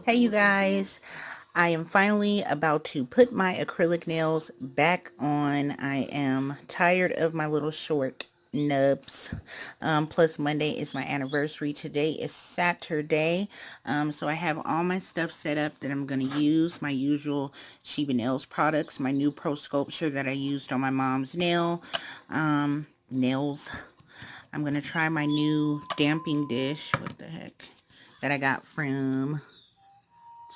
Hey you guys, I am finally about to put my acrylic nails back on. I am tired of my little short nubs. Plus Monday is my anniversary. Today is Saturday. So I have all my stuff set up that I'm going to use. My usual Shiba Nails products. My new Pro Sculpture that I used on my mom's nails. I'm going to try my new damping dish. What the heck? That I got from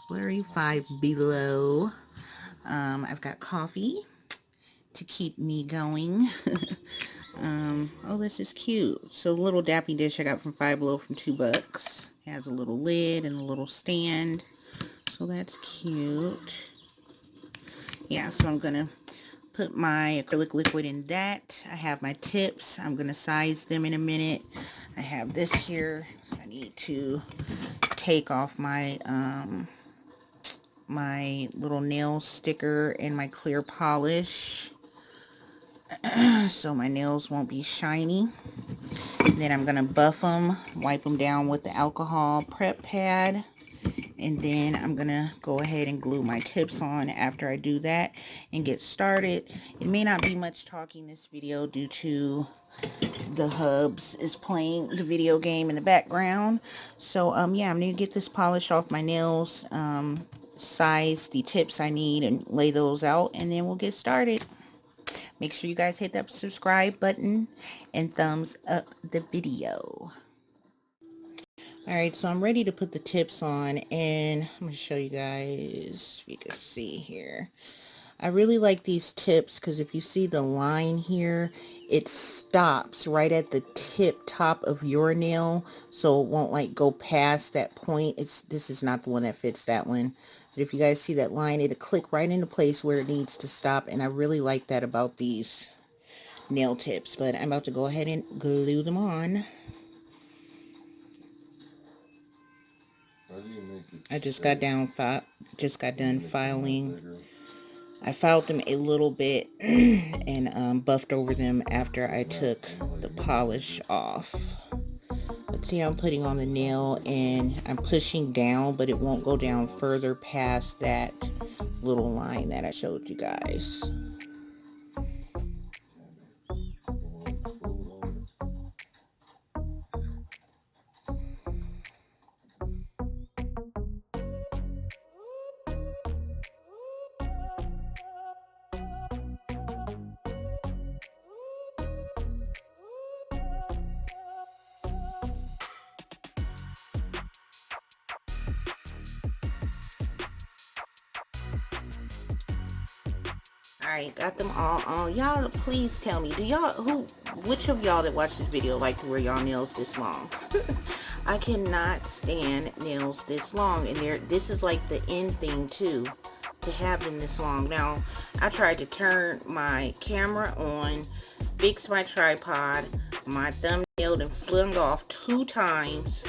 Blurry 5 Below. I've got coffee to keep me going. Oh, this is cute. So little dappy dish I got from Five Below from $2. It has a little lid and a little stand. So that's cute. Yeah, so I'm gonna put my acrylic liquid in that. I have my tips. I'm gonna size them in a minute. I have this here. I need to take off my my little nail sticker and my clear polish so my nails won't be shiny. And then I'm gonna buff them, wipe them down with the alcohol prep pad, and then I'm gonna go ahead and glue my tips on after I do that and get started. It may not be much talking this video due to the hubs is playing the video game in the background. So yeah, I'm gonna get this polish off my nails, size the tips I need and lay those out, and then we'll get started. Make sure you guys hit that subscribe button and thumbs up the video. Alright, so I'm ready to put the tips on, and I'm going to show you guys, if you can see here. I really like these tips because if you see the line here, it stops right at the tip top of your nail, so it won't like go past that point. This is not the one that fits that one. But if you guys see that line, it'll click right into place where it needs to stop, and I really like that about these nail tips. But I'm about to go ahead and glue them on. I just got done filing. I filed them a little bit and buffed over them after I took the polish off. Let's see, I'm putting on the nail and I'm pushing down, but it won't go down further past that little line that I showed you guys. Alright, got them all on. Y'all, please tell me, which of y'all that watch this video like to wear y'all nails this long? I cannot stand nails this long, and this is like the end thing too, to have them this long. Now, I tried to turn my camera on, fix my tripod, my thumbnail and flung off 3 times.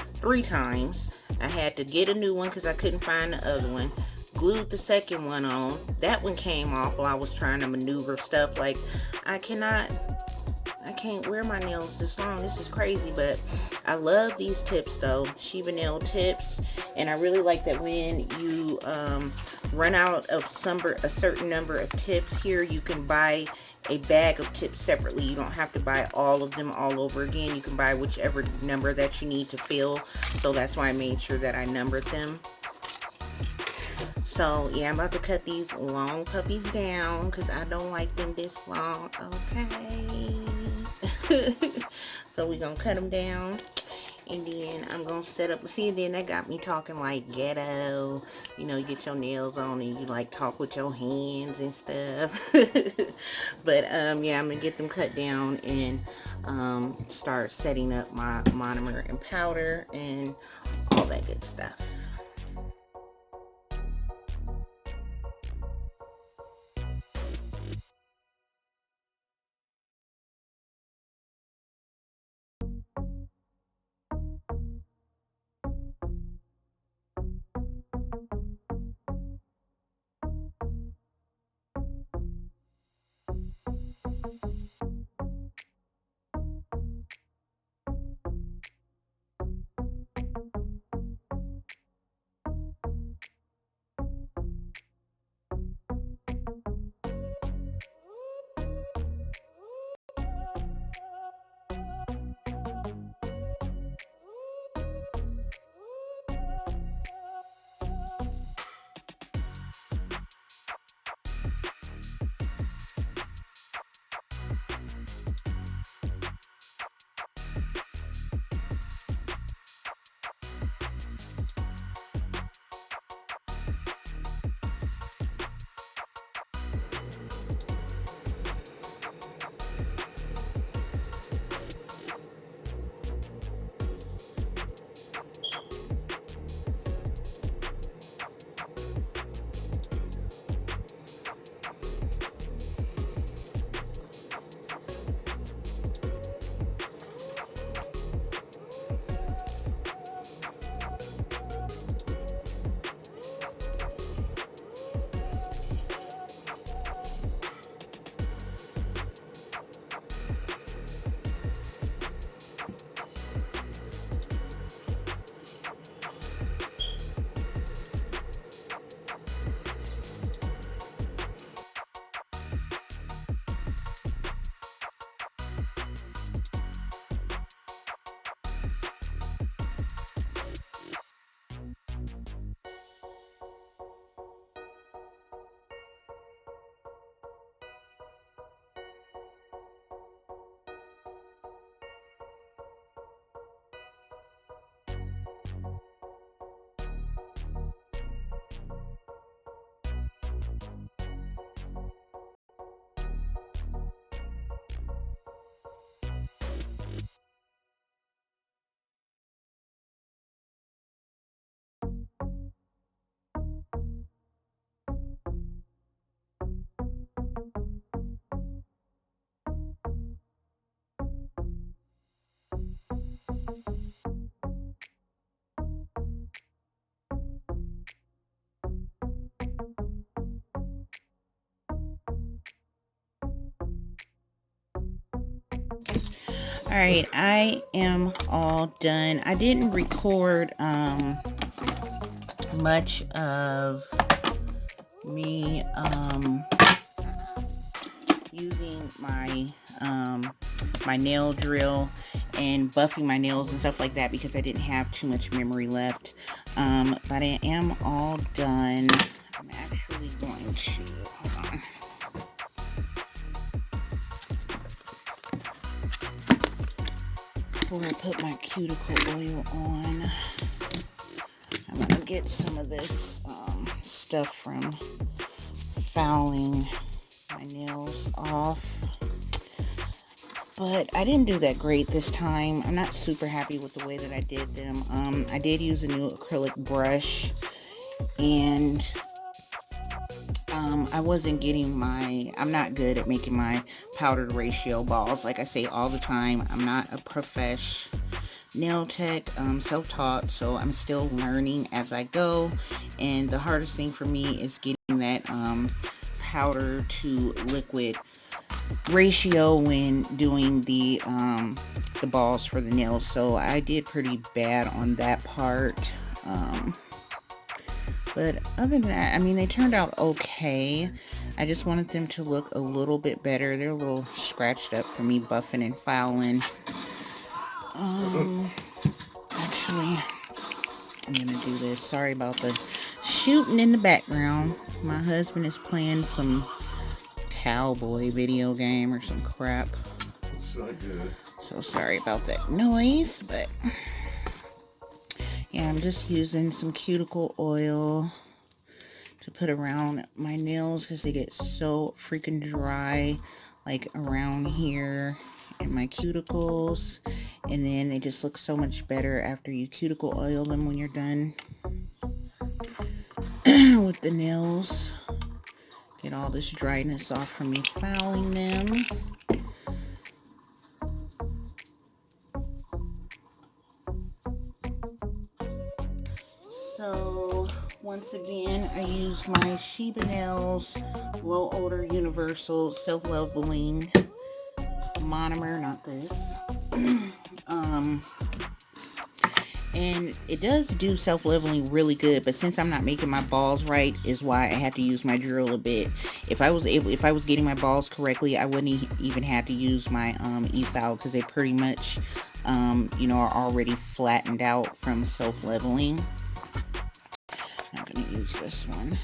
I had to get a new one because I couldn't find the other one. Glued the second one on. That one came off while I was trying to maneuver stuff. Like, I can't wear my nails this long. This is crazy, but I love these tips though. Shiba nail tips. And I really like that when you run out of a certain number of tips here, you can buy a bag of tips separately. You don't have to buy all of them all over again. You can buy whichever number that you need to fill. So that's why I made sure that I numbered them. So yeah, I'm about to cut these long puppies down because I don't like them this long. Okay. So we're gonna cut them down, and then I'm gonna set up. See, then that got me talking like ghetto. You know, you get your nails on and you like talk with your hands and stuff. But yeah, I'm gonna get them cut down and start setting up my monomer and powder and all that good stuff. Alright, I am all done. I didn't record much of me using my nail drill and buffing my nails and stuff like that because I didn't have too much memory left. But I am all done. I'm actually going to, hold on. Before I put my cuticle oil on, I'm going to get some of this stuff from filing my nails off. But I didn't do that great this time. I'm not super happy with the way that I did them. I did use a new acrylic brush, and I wasn't getting I'm not good at making my powder to ratio balls. Like I say all the time, I'm not a professional nail tech, self-taught, so I'm still learning as I go. And the hardest thing for me is getting that powder to liquid ratio when doing the balls for the nails. So I did pretty bad on that part. But other than that, I mean, they turned out okay. I just wanted them to look a little bit better. They're a little scratched up for me buffing and filing. Actually, I'm gonna do this. Sorry about the shooting in the background. My husband is playing some cowboy video game or some crap. So good. So sorry about that noise, but yeah, I'm just using some cuticle oil to put around my nails because they get so freaking dry, like around here in my cuticles, and then they just look so much better after you cuticle oil them when you're done with the nails. Get all this dryness off from me filing them. So once again, I use my Sheba Nails Low Odor Universal Self-Leveling Monomer, not this. And it does do self-leveling really good, but since I'm not making my balls right is why I have to use my drill a bit. If I was getting my balls correctly, I wouldn't even have to use my e-file because they pretty much you know, are already flattened out from self-leveling. I'm gonna use this one.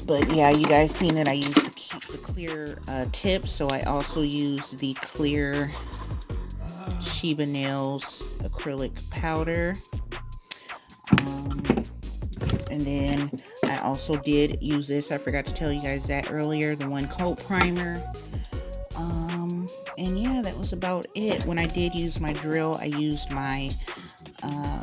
But yeah, you guys seen that I used the clear tip, so I also use the clear Sheba Nails acrylic powder. And then I also did use this, I forgot to tell you guys that earlier, the one coat primer. And yeah, that was about it. When I did use my drill, I used my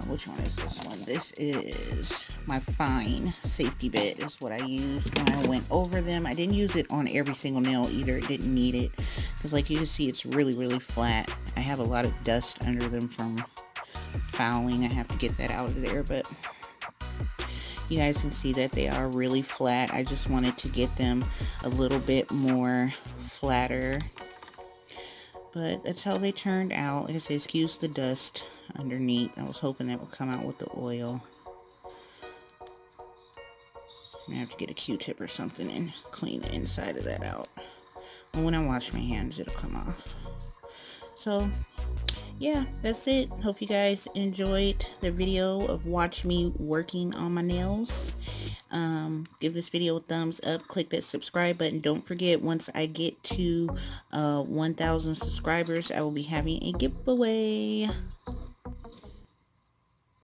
which one is this one? This is my fine safety bit is what I used when I went over them. I didn't use it on every single nail either. It didn't need it because, like you can see, it's really flat. I have a lot of dust under them from filing. I have to get that out of there, but you guys can see that they are really flat. I just wanted to get them a little bit more flatter, but that's how they turned out. Like I said, excuse the dust underneath. I was hoping that would come out with the oil. I'm gonna have to get a Q-tip or something and clean the inside of that out. And when I wash my hands, it'll come off. So yeah, that's it. Hope you guys enjoyed the video of watch me working on my nails. Give this video a thumbs up, click that subscribe button. Don't forget, once I get to 1,000 subscribers, I will be having a giveaway.